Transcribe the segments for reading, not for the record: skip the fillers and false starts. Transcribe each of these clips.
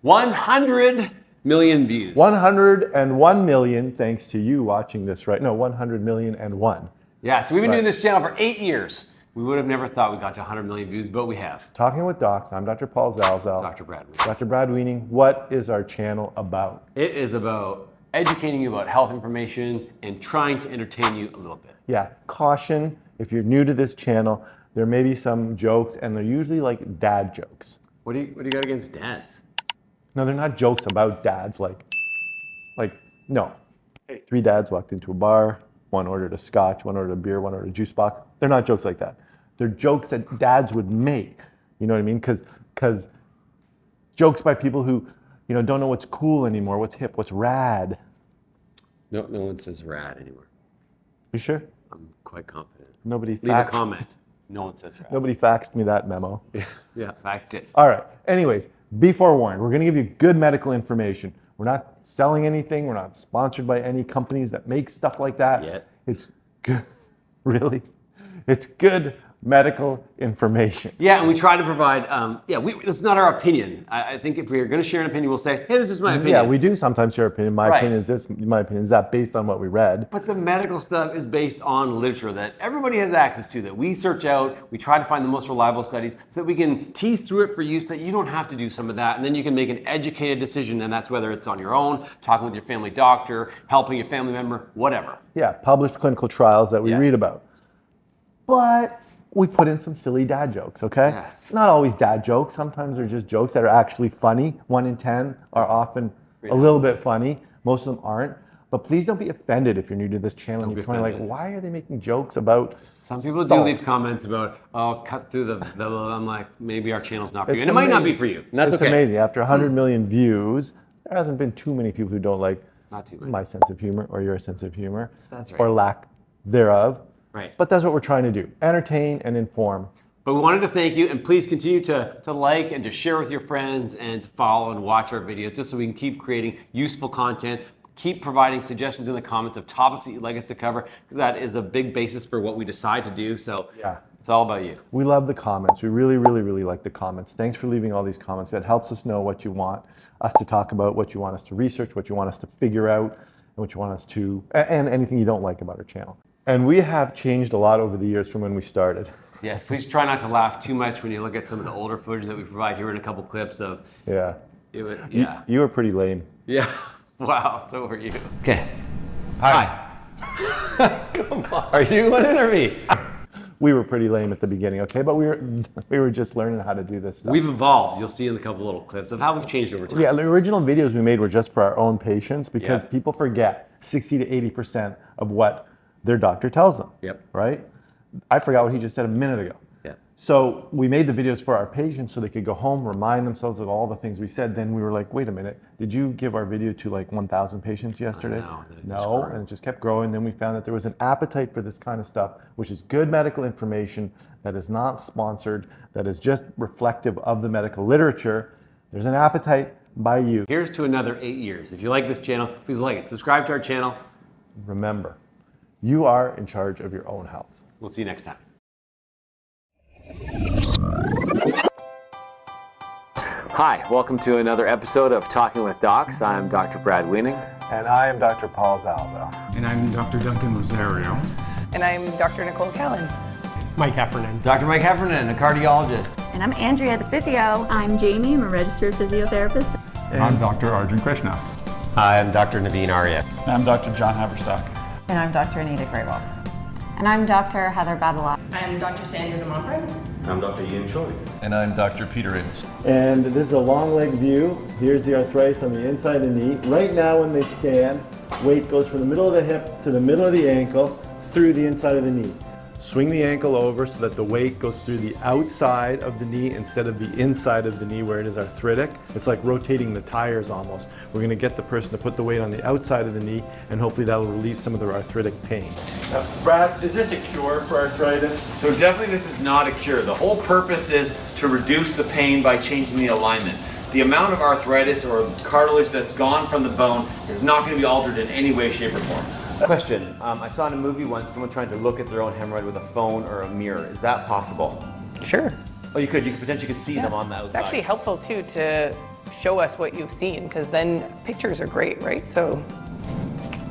100 million views. 101 million, thanks to you watching this right. No, 100 million and one. Yeah, so we've been doing this channel for 8 years. We would have never thought we got to 100 million views, but we have. Talking with Docs, I'm Dr. Paul Zalzal. Dr. Brad Weaning. Dr. Brad Weaning, what is our channel about? It is about educating you about health information and trying to entertain you a little bit. Yeah, caution, if you're new to this channel, there may be some jokes, and they're usually like dad jokes. What do you got against dads? No, they're not jokes about dads, like no. Hey, 3 dads walked into a bar, one ordered a scotch, one ordered a beer, one ordered a juice box. They're not jokes like that. They're jokes that dads would make. You know what I mean? Because jokes by people who, don't know what's cool anymore, what's hip, what's rad. No one says rad anymore. You sure? I'm quite confident. Nobody Leave a comment. No one says rad. Nobody faxed me that memo. Yeah, faxed it. All right. Anyways, be forewarned. We're going to give you good medical information. We're not selling anything. We're not sponsored by any companies that make stuff like that. Yet. It's good. Really? It's good medical information. Yeah, and we try to provide, this is not our opinion. I think if we're going to share an opinion, we'll say, hey, this is my opinion. Yeah, we do sometimes share opinion. My opinion is this, my opinion is that, based on what we read. But the medical stuff is based on literature that everybody has access to, that we search out. We try to find the most reliable studies so that we can tease through it for you so that you don't have to do some of that. And then you can make an educated decision, and that's whether it's on your own, talking with your family doctor, helping a family member, whatever. Yeah, published clinical trials that we read about. But we put in some silly dad jokes, okay? Yes. Not always dad jokes. Sometimes they're just jokes that are actually funny. 1 in 10 are often a little bit funny. Most of them aren't. But please don't be offended if you're new to this channel and you're kind of like, why are they making jokes about Some people do leave comments about, cut through the I'm like, maybe our channel's not for you. And it might not be for you. And that's okay. It's amazing. After 100 million views, there hasn't been too many people who don't like my sense of humor or your sense of humor. That's right. Or lack thereof. Right. But that's what we're trying to do. Entertain and inform. But we wanted to thank you, and please continue to like and to share with your friends and to follow and watch our videos just so we can keep creating useful content. Keep providing suggestions in the comments of topics that you'd like us to cover, because that is a big basis for what we decide to do. So yeah, it's all about you. We love the comments. We really, really, really like the comments. Thanks for leaving all these comments. That helps us know what you want us to talk about, what you want us to research, what you want us to figure out, and what you want us to, and anything you don't like about our channel. And we have changed a lot over the years from when we started. Yes, please try not to laugh too much when you look at some of the older footage that we provide here in a couple clips of. Yeah. You were pretty lame. Yeah. Wow, so were you. Okay. Hi. Come on. Are you in it or me? We were pretty lame at the beginning, okay? But we were just learning how to do this stuff. We've evolved. You'll see in a couple little clips of how we've changed over time. Yeah, the original videos we made were just for our own patients because people forget 60 to 80% of what their doctor tells them. Yep. Right? I forgot what he just said a minute ago. Yeah. So we made the videos for our patients so they could go home, remind themselves of all the things we said. Then we were like, wait a minute, did you give our video to like 1,000 patients yesterday? No, and it just kept growing. Then we found that there was an appetite for this kind of stuff, which is good medical information that is not sponsored, that is just reflective of the medical literature. There's an appetite by you. Here's to another 8 years. If you like this channel, please like it. Subscribe to our channel. Remember, you are in charge of your own health. We'll see you next time. Hi, welcome to another episode of Talking with Docs. I'm Dr. Brad Weaning. And I am Dr. Paul Zalzal. And I'm Dr. Duncan Rosario. And I'm Dr. Nicole Callan. Mike Heffernan. Dr. Mike Heffernan, a cardiologist. And I'm Andrea, the physio. I'm Jamie, I'm a registered physiotherapist. And I'm Dr. Arjun Krishna. Hi, I'm Dr. Naveen Arya. And I'm Dr. John Haverstock. And I'm Dr. Anita Greatwell. And I'm Dr. Heather Badala. I'm Dr. Sandra DeMontbrin. I'm Dr. Ian Choi. And I'm Dr. Peter Ince. And this is a long leg view. Here's the arthritis on the inside of the knee. Right now when they scan, weight goes from the middle of the hip to the middle of the ankle through the inside of the knee. Swing the ankle over so that the weight goes through the outside of the knee instead of the inside of the knee where it is arthritic. It's like rotating the tires almost. We're going to get the person to put the weight on the outside of the knee, and hopefully that will relieve some of their arthritic pain. Now, Brad, is this a cure for arthritis? So definitely this is not a cure. The whole purpose is to reduce the pain by changing the alignment. The amount of arthritis or cartilage that's gone from the bone is not going to be altered in any way, shape, or form. Question, I saw in a movie once someone trying to look at their own hemorrhoid with a phone or a mirror. Is that possible? Sure. Oh, you potentially could see them on the outside. It's actually helpful too to show us what you've seen, because then pictures are great, right? So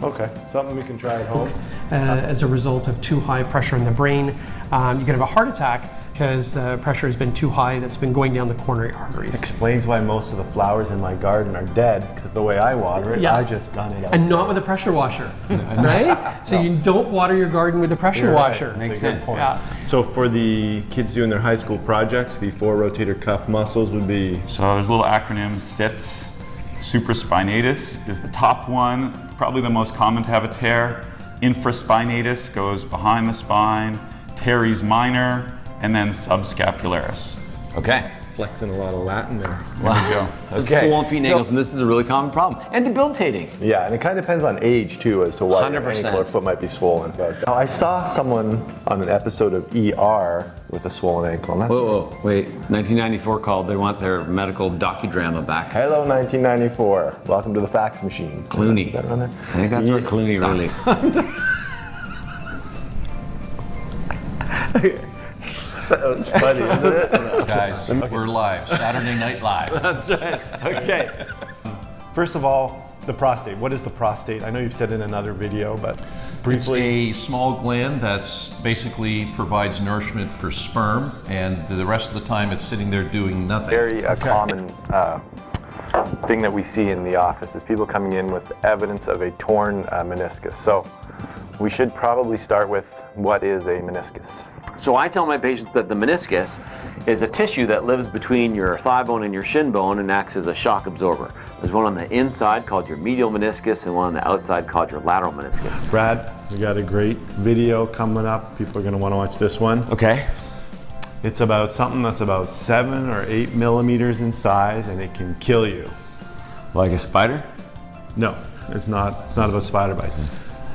Okay, something we can try at home. As a result of too high pressure in the brain, you can have a heart attack because pressure has been too high that's been going down the coronary arteries. Explains why most of the flowers in my garden are dead, because the way I water it, Yeah. I just gun it out. And not with a pressure washer, right? So you don't water your garden with a pressure washer. Makes sense. Yeah. So for the kids doing their high school projects, the 4 rotator cuff muscles would be... So there's a little acronym, SITS. Supraspinatus is the top one, probably the most common to have a tear. Infraspinatus goes behind the spine. Teres minor, and then subscapularis. Okay. Flexing a lot of Latin there. There we go. Okay. Swollen feet and ankles, and this is a really common problem. And debilitating. Yeah, and it kind of depends on age too as to why your 100%. ankle or foot might be swollen. Now, I saw someone on an episode of ER with a swollen ankle. And that's Whoa, wait. 1994 called. They want their medical docudrama back. Hello, 1994. Welcome to the fax machine. Clooney. Is that on there? I think that's where Clooney really. That was funny, isn't it? Guys, we're live. Saturday Night Live. That's right. Okay. First of all, the prostate. What is the prostate? I know you've said it in another video, but briefly. It's a small gland that's basically provides nourishment for sperm, and the rest of the time it's sitting there doing nothing. Very common thing that we see in the office is people coming in with evidence of a torn meniscus. So we should probably start with what is a meniscus. So I tell my patients that the meniscus is a tissue that lives between your thigh bone and your shin bone and acts as a shock absorber. There's one on the inside called your medial meniscus and one on the outside called your lateral meniscus. Brad, we got a great video coming up. People are going to want to watch this one. Okay. It's about something that's about 7 or 8 millimeters in size, and it can kill you. Like a spider? No, it's not. It's not about spider bites.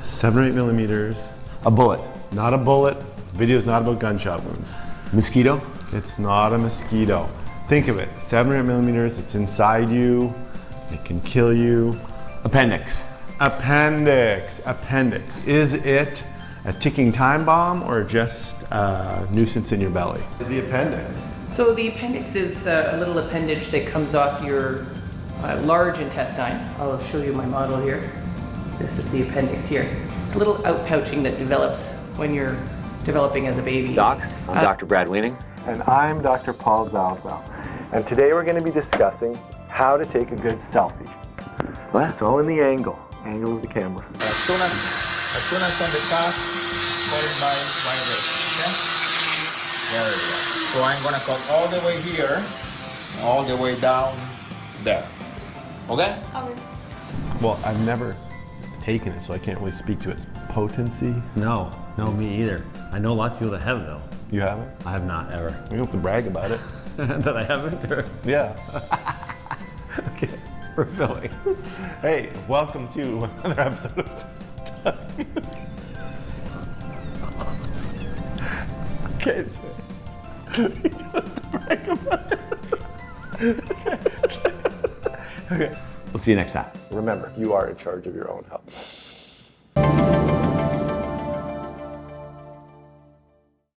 7 or 8 millimeters. A bullet. Not a bullet. Video's not about gunshot wounds. Mosquito? It's not a mosquito. Think of it. 7 or 8 millimeters. It's inside you. It can kill you. Appendix. Appendix. Appendix. Is it a ticking time bomb or just a nuisance in your belly? Is the appendix? So the appendix is a little appendage that comes off your large intestine. I'll show you my model here. This is the appendix here. It's a little outpouching that develops when you're developing as a baby. Doc, I'm Dr. Brad Wiening. And I'm Dr. Paul Zalzal. And today we're going to be discussing how to take a good selfie. What? It's all in the angle of the camera. As soon as on the task, followed by vibration, okay? There we go. So I'm gonna come all the way here, all the way down there. Okay? Well, I've never taken it, so I can't really speak to its potency. No, me either. I know lots of people that have though. You haven't? I have not ever. You don't have to brag about it. That I haven't? Or? Yeah. Okay, we're filming. Hey, welcome to another episode of Okay, you don't have to brag about it. Okay. We'll see you next time. Remember, you are in charge of your own health.